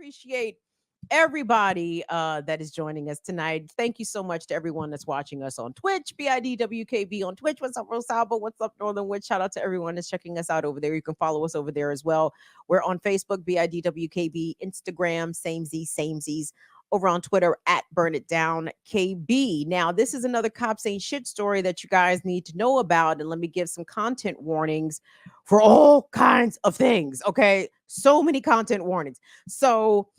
appreciate everybody that is joining us tonight. Thank you so much to everyone that's watching us on Twitch, BIDWKB on Twitch. What's up, Rosalba? What's up, Northern Witch? Shout out to everyone that's checking us out over there. You can follow us over there as well. We're on Facebook, BIDWKB, Instagram, samesies. Over on Twitter at Burn It Down KB. Now, this is another Cops Ain't Shit story that you guys need to know about. And let me give some content warnings for all kinds of things. Okay. So many content warnings. So,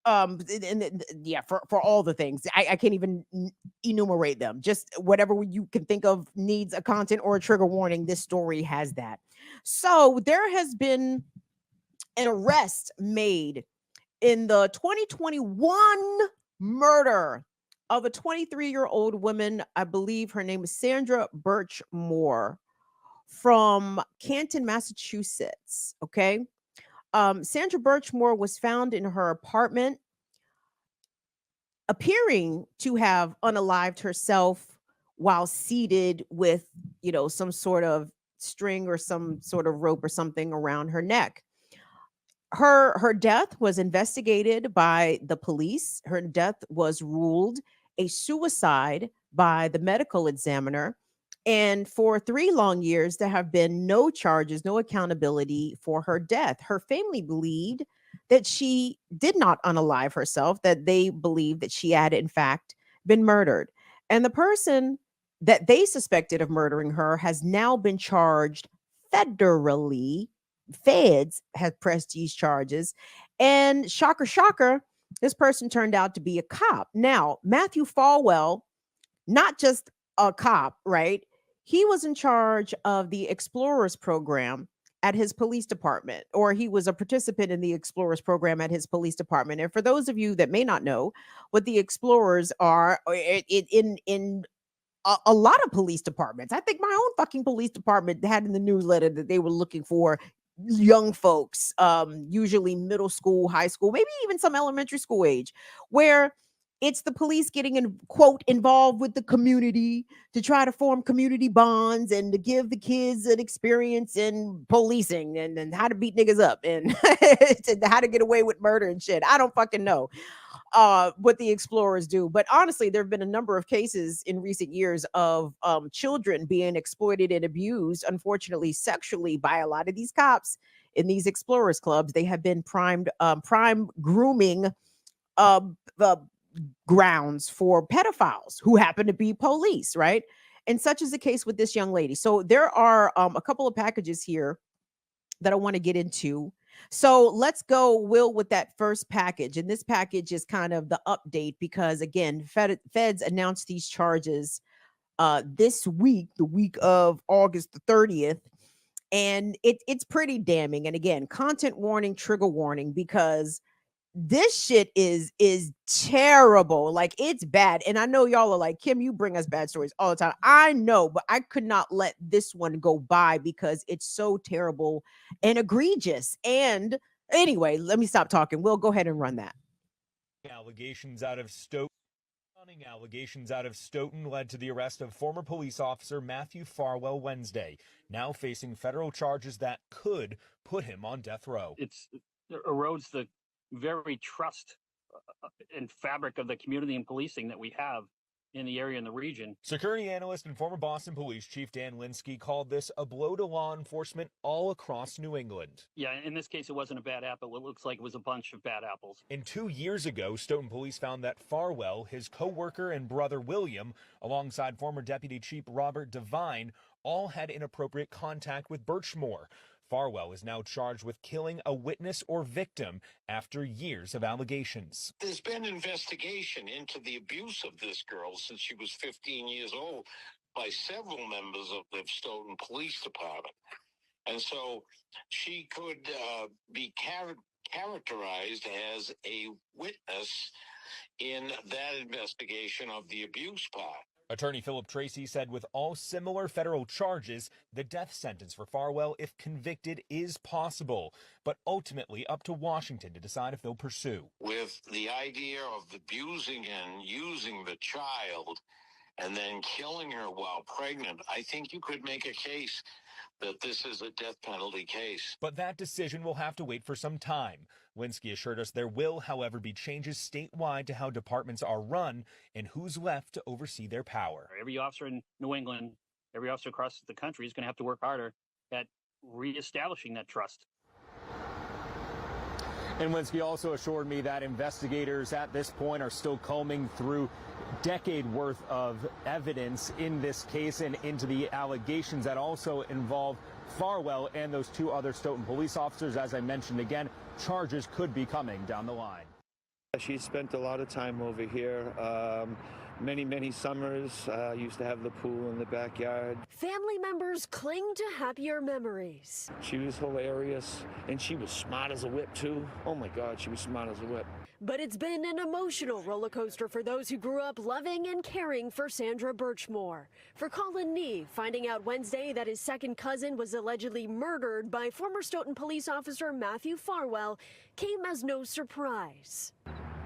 yeah, for all the things I can't even enumerate them. Just whatever you can think of needs a content or a trigger warning. This story has that. So, there has been an arrest made in the 2021 murder of a 23-year-old woman. I believe her name is Sandra Birchmore from Canton, Massachusetts. Okay. Sandra Birchmore was found in her apartment, appearing to have unalived herself while seated with, some sort of string or some sort of rope or something around her neck. Her death was investigated by the police. Her death was ruled a suicide by the medical examiner. And for 3 long years, there have been no charges, no accountability for her death. Her family believed that she did not unalive herself, that they believed that she had, in fact, been murdered. And the person that they suspected of murdering her has now been charged federally. Feds have pressed these charges. And shocker, shocker, this person turned out to be a cop. Now, Matthew Farwell, not just a cop, right? He was in charge of the Explorers program at his police department, or he was a participant in the Explorers program at his police department. And for those of you that may not know what the Explorers are, in a lot of police departments, I think my own fucking police department had in the newsletter that they were looking for young folks, usually middle school, high school, maybe even some elementary school age, where it's the police getting quote involved with the community to try to form community bonds and to give the kids an experience in policing and how to beat niggas up and how to get away with murder and shit. I don't fucking know what the Explorers do. But honestly, there have been a number of cases in recent years of children being exploited and abused, unfortunately, sexually by a lot of these cops in these Explorers clubs. They have been prime grooming uh, uh, grounds for pedophiles who happen to be police, right? And such is the case with this young lady. So there are a couple of packages here that I want to get into. So let's go, Will, with that first package. And this package is kind of the update because, again, feds announced these charges this week, the week of August the 30th. And it's pretty damning. And again, content warning, trigger warning, because this shit is terrible. Like, it's bad. And I know y'all are like, Kim, you bring us bad stories all the time. I know, but I could not let this one go by because it's so terrible and egregious. And anyway, let me stop talking. We'll go ahead and run that. Allegations out of Stoughton. Stunning allegations out of Stoughton led to the arrest of former police officer Matthew Farwell Wednesday, now facing federal charges that could put him on death row. It erodes the very trust and fabric of the community and policing that we have in the area and the region. Security analyst and former Boston Police Chief Dan Linsky called this a blow to law enforcement all across New England. Yeah, in this case, it wasn't a bad apple. It looks like it was a bunch of bad apples. And 2 years ago, Stoughton police found that Farwell, his co-worker and brother William, alongside former Deputy Chief Robert Devine, all had inappropriate contact with Birchmore. Farwell is now charged with killing a witness or victim after years of allegations. There's been investigation into the abuse of this girl since she was 15 years old by several members of the Stoughton Police Department. And so she could be characterized as a witness in that investigation of the abuse part. Attorney Philip Tracy said with all similar federal charges, the death sentence for Farwell, if convicted, is possible, but ultimately up to Washington to decide if they'll pursue. With the idea of abusing and using the child and then killing her while pregnant, I think you could make a case that this is a death penalty case. But that decision will have to wait for some time. Winsky assured us there will, however, be changes statewide to how departments are run and who's left to oversee their power. Every officer in New England, every officer across the country is going to have to work harder at reestablishing that trust. And Winsky also assured me that investigators at this point are still combing through decade worth of evidence in this case and into the allegations that also involve Farwell and those 2 other Stoughton police officers. As I mentioned again, charges could be coming down the line. She spent a lot of time over here. Many summers. Used to have the pool in the backyard. Family members cling to happier memories. She was hilarious, and she was smart as a whip, too. Oh, my God, she was smart as a whip. But it's been an emotional roller coaster for those who grew up loving and caring for Sandra Birchmore. For Colin Nee, finding out Wednesday that his second cousin was allegedly murdered by former Stoughton police officer Matthew Farwell came as no surprise.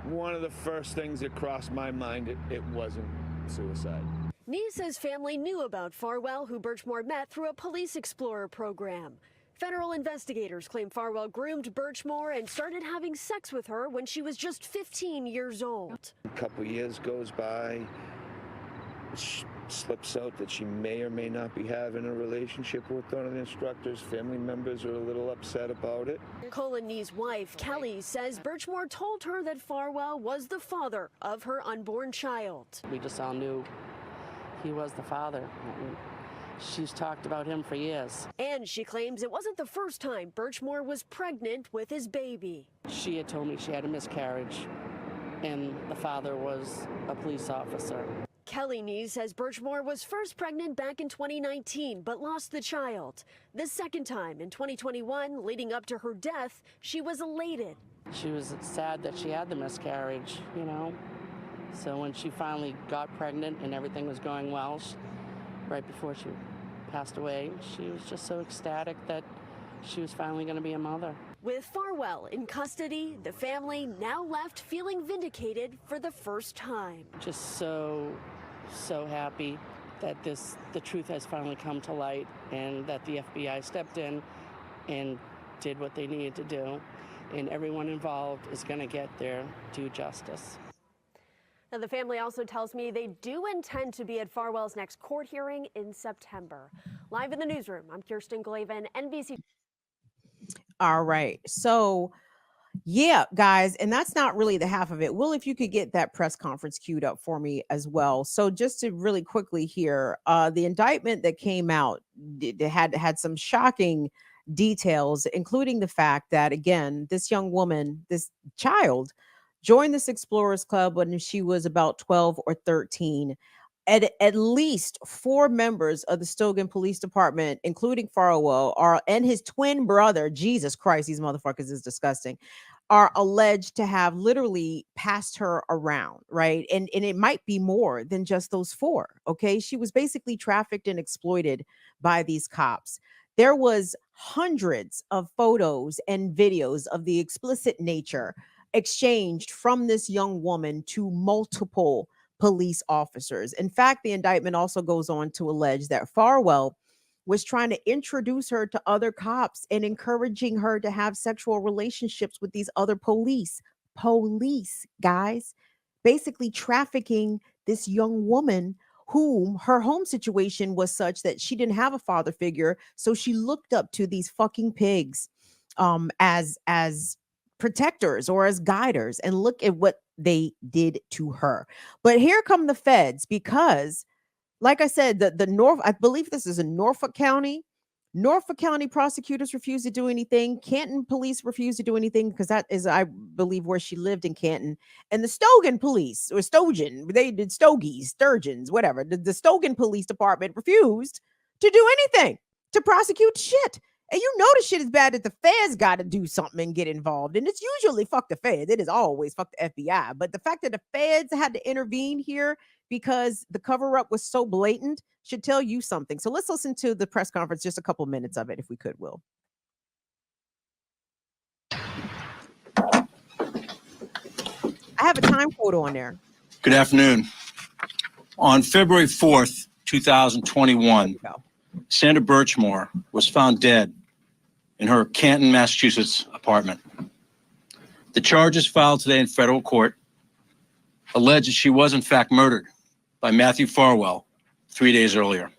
One of the first things that crossed my mind, it wasn't suicide. Nee says family knew about Farwell, who Birchmore met through a Police Explorer program. Federal investigators claim Farwell groomed Birchmore and started having sex with her when she was just 15 years old. A couple years goes by, it slips out that she may or may not be having a relationship with one of the instructors. Family members are a little upset about it. Colin Nee's wife, Kelly, says Birchmore told her that Farwell was the father of her unborn child. We just all knew he was the father. She's talked about him for years. And she claims it wasn't the first time Birchmore was pregnant with his baby. She had told me she had a miscarriage, and the father was a police officer. Kelly Nee says Birchmore was first pregnant back in 2019, but lost the child. The second time in 2021, leading up to her death, she was elated. She was sad that she had the miscarriage, you know. So when she finally got pregnant and everything was going well, right before she passed away, she was just so ecstatic that she was finally going to be a mother. With Farwell in custody, the family now left feeling vindicated for the first time. Just so happy that the truth has finally come to light and that the FBI stepped in and did what they needed to do, and everyone involved is going to get their due justice. Now, the family also tells me they do intend to be at Farwell's next court hearing in September. Live in the newsroom, I'm Kirsten Glavin, NBC. All right. So, yeah, guys, and that's not really the half of it. Will, if you could get that press conference queued up for me as well. So just to really quickly here, the indictment that came out had some shocking details, including the fact that, again, this young woman, this child, joined this Explorers Club when she was about 12 or 13. At least 4 members of the Stoughton Police Department, including Farwell, and his twin brother, Jesus Christ, these motherfuckers is disgusting, are alleged to have literally passed her around, right? And it might be more than just those 4, okay? She was basically trafficked and exploited by these cops. There was hundreds of photos and videos of the explicit nature exchanged from this young woman to multiple police officers. In fact, the indictment also goes on to allege that Farwell was trying to introduce her to other cops and encouraging her to have sexual relationships with these other police, guys, basically trafficking this young woman whom her home situation was such that she didn't have a father figure. So she looked up to these fucking pigs as protectors or as guiders, and look at what they did to her. But here come the feds, because like I said, I believe this is in Norfolk County prosecutors refused to do anything. Canton police refused to do anything because that is, I believe, where she lived in Canton. And the Stoughton police, or Stogan, they did Stogies, Sturgeons, whatever. The Stoughton Police Department refused to do anything to prosecute shit. And you know the shit is bad that the feds got to do something and get involved. And it's usually fuck the feds. It is always fuck the FBI. But the fact that the feds had to intervene here because the cover-up was so blatant should tell you something. So let's listen to the press conference, just a couple minutes of it, if we could, Will. I have a time quote on there. Good afternoon. On February 4th, 2021, Sandra Birchmore was found dead in her Canton, Massachusetts apartment. The charges filed today in federal court allege that she was in fact murdered by Matthew Farwell 3 days earlier.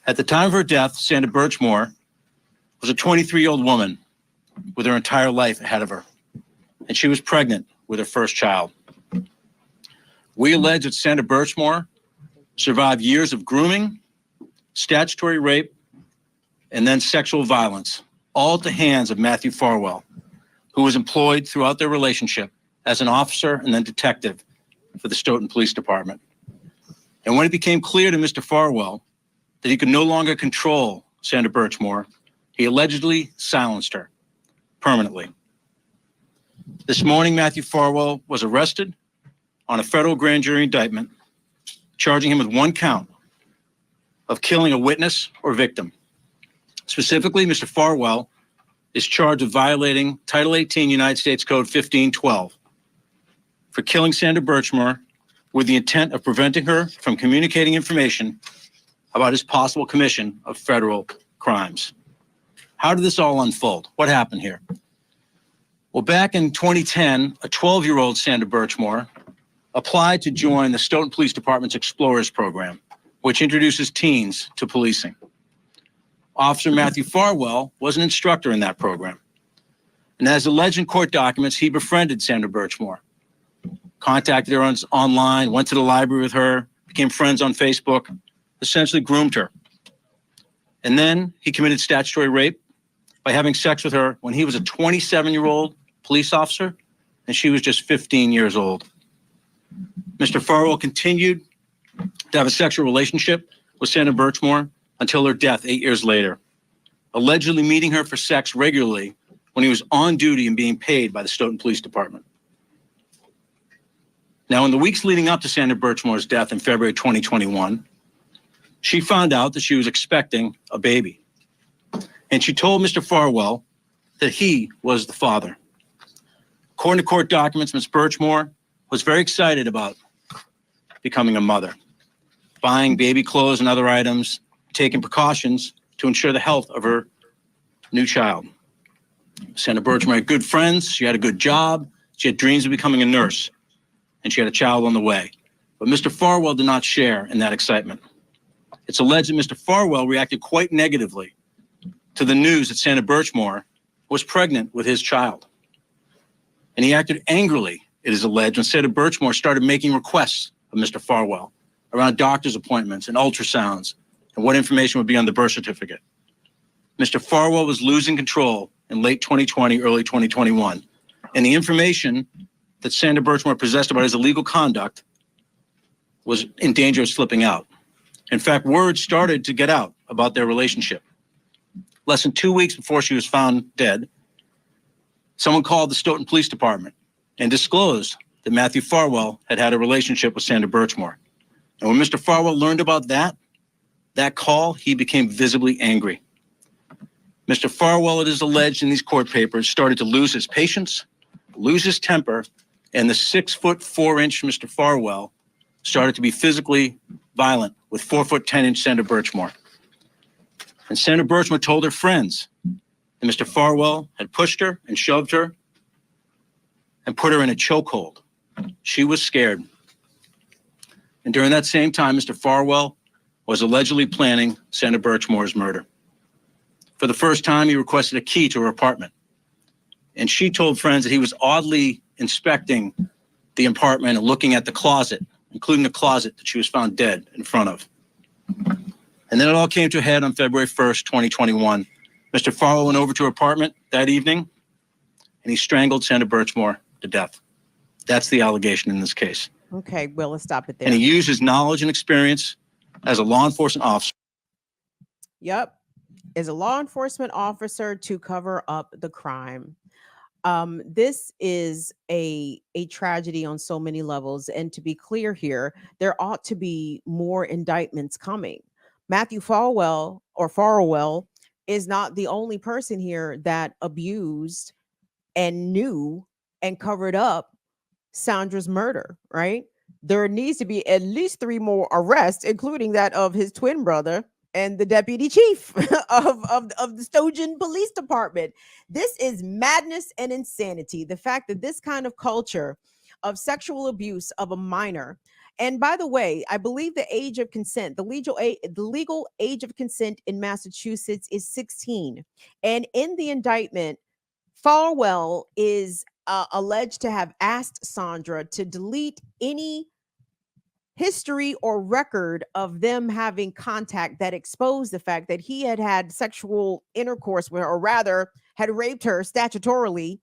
At the time of her death, Sandra Birchmore was a 23-year-old woman with her entire life ahead of her, and she was pregnant with her first child. We allege that Sandra Birchmore survived years of grooming, statutory rape, and then sexual violence, all at the hands of Matthew Farwell, who was employed throughout their relationship as an officer and then detective for the Stoughton Police Department. And when it became clear to Mr. Farwell that he could no longer control Sandra Birchmore, he allegedly silenced her permanently. This morning, Matthew Farwell was arrested on a federal grand jury indictment, charging him with one count of killing a witness or victim. Specifically, Mr. Farwell is charged with violating Title 18 United States Code 1512 for killing Sandra Birchmore with the intent of preventing her from communicating information about his possible commission of federal crimes. How did this all unfold? What happened here? Well, back in 2010, a 12-year-old Sandra Birchmore applied to join the Stoughton Police Department's Explorers program, which introduces teens to policing. Officer Matthew Farwell was an instructor in that program. And as alleged in court documents, he befriended Sandra Birchmore, contacted her online, went to the library with her, became friends on Facebook, essentially groomed her. And then he committed statutory rape by having sex with her when he was a 27-year-old police officer and she was just 15 years old. Mr. Farwell continued to have a sexual relationship with Sandra Birchmore until her death 8 years later, allegedly meeting her for sex regularly when he was on duty and being paid by the Stoughton Police Department. Now, in the weeks leading up to Sandra Birchmore's death in February 2021, she found out that she was expecting a baby. And she told Mr. Farwell that he was the father. According to court documents, Ms. Birchmore was very excited about becoming a mother, buying baby clothes and other items, taking precautions to ensure the health of her new child. Sandra Birchmore had good friends, she had a good job, she had dreams of becoming a nurse, and she had a child on the way. But Mr. Farwell did not share in that excitement. It's alleged that Mr. Farwell reacted quite negatively to the news that Sandra Birchmore was pregnant with his child. And he acted angrily, it is alleged, when Sandra Birchmore started making requests of Mr. Farwell around doctor's appointments and ultrasounds and what information would be on the birth certificate. Mr. Farwell was losing control in late 2020, early 2021, and the information that Sandra Birchmore possessed about his illegal conduct was in danger of slipping out. In fact, word started to get out about their relationship. Less than 2 weeks before she was found dead, someone called the Stoughton Police Department and disclosed that Matthew Farwell had had a relationship with Sandra Birchmore. And when Mr. Farwell learned about that call, he became visibly angry. Mr. Farwell, it is alleged in these court papers, started to lose his patience, lose his temper, and the 6'4" Mr. Farwell started to be physically violent with 4'10" Sandra Birchmore. And Sandra Birchmore told her friends that Mr. Farwell had pushed her and shoved her and put her in a chokehold. She was scared. And during that same time, Mr. Farwell was allegedly planning Sandra Birchmore's murder. For the first time, he requested a key to her apartment. And she told friends that he was oddly inspecting the apartment and looking at the closet, including the closet that she was found dead in front of. And then it all came to a head on February 1st, 2021. Mr. Farwell went over to her apartment that evening and he strangled Sandra Birchmore to death. That's the allegation in this case. Okay, well, let's stop it there. And he used his knowledge and experience as a law enforcement officer. Yep, as a law enforcement officer to cover up the crime. This is a tragedy on so many levels. And to be clear here, there ought to be more indictments coming. Matthew Farwell is not the only person here that abused and knew and covered up Sandra's murder, right? There needs to be at least 3 more arrests, including that of his twin brother and the deputy chief of the Stojan Police Department. This is madness and insanity. The fact that this kind of culture of sexual abuse of a minor, and by the way, I believe the age of consent, the legal age of consent in Massachusetts is 16. And in the indictment, Farwell is alleged to have asked Sandra to delete any history or record of them having contact that exposed the fact that he had had sexual intercourse with her, or rather had raped her statutorily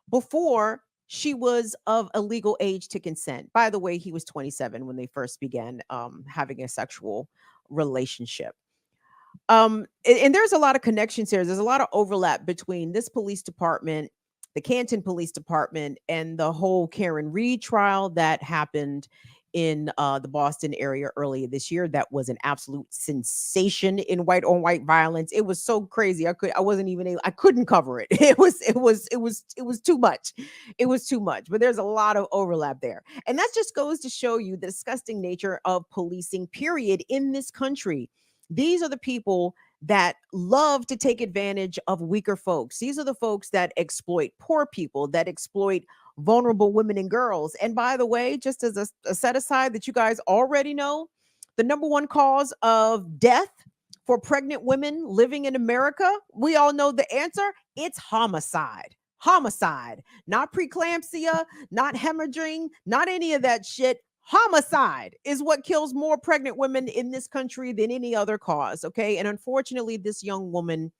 before she was of a legal age to consent. By the way, he was 27 when they first began having a sexual relationship. And there's a lot of connections here. There's a lot of overlap between this police department, the Canton Police Department, and the whole Karen Reed trial that happened in the Boston area earlier this year. That was an absolute sensation in white on white violence. It was so crazy. I couldn't cover it. It was too much. It was too much. But there's a lot of overlap there. And that just goes to show you the disgusting nature of policing, period, in this country. These are the people that love to take advantage of weaker folks. These are the folks that exploit poor people, that exploit vulnerable women and girls. And by the way, just as a set aside that you guys already know, the number one cause of death for pregnant women living in America, we all know the answer. It's homicide. Homicide, not preeclampsia, not hemorrhaging, not any of that shit. Homicide is what kills more pregnant women in this country than any other cause. Okay. And unfortunately, this young woman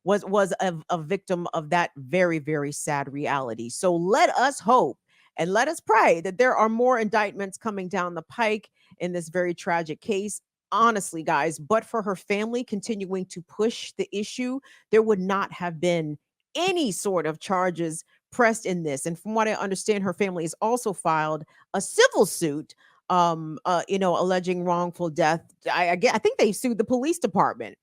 was a victim of that very, very sad reality. So let us hope and let us pray that there are more indictments coming down the pike in this very tragic case. Honestly, guys, but for her family continuing to push the issue, there would not have been any sort of charges pressed in this. And from what I understand, her family has also filed a civil suit, alleging wrongful death. I think they sued the police department,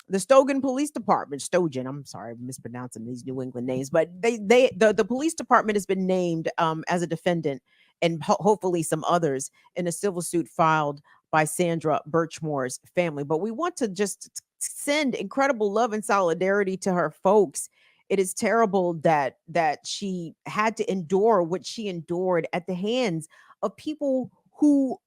the Stogan Police Department. Stojan, I'm sorry, I'm mispronouncing these New England names, but the police department has been named as a defendant, and hopefully some others, in a civil suit filed by Sandra Birchmore's family. But we want to just send incredible love and solidarity to her folks. It is terrible that she had to endure what she endured at the hands of people who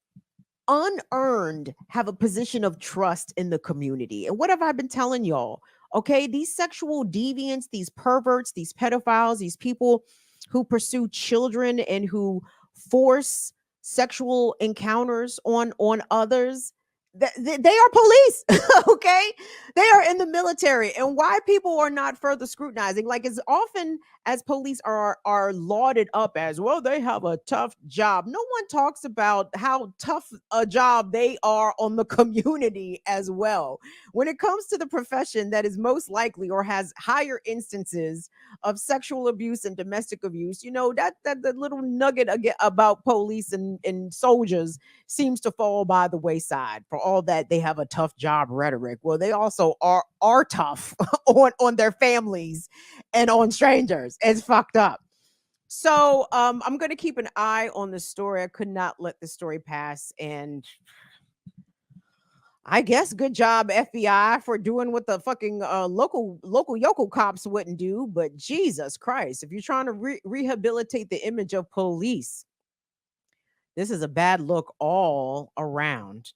unearned have a position of trust in the community. And what have I been telling y'all? Okay, these sexual deviants, these perverts, these pedophiles, these people who pursue children and who force sexual encounters on others, they are police. Okay, they are in the military. And why people are not further scrutinizing, like as often as police are lauded up as, well, they have a tough job, no one talks about how tough a job they are on the community as well. When it comes to the profession that is most likely or has higher instances of sexual abuse and domestic abuse, that the little nugget about police and soldiers seems to fall by the wayside. For all that they have a tough job rhetoric, well, they also are tough on their families and on strangers. It's fucked up. So I'm going to keep an eye on this story. I could not let the story pass. And I guess good job, FBI, for doing what the fucking local yokel cops wouldn't do. But Jesus Christ, if you're trying to rehabilitate the image of police, this is a bad look all around.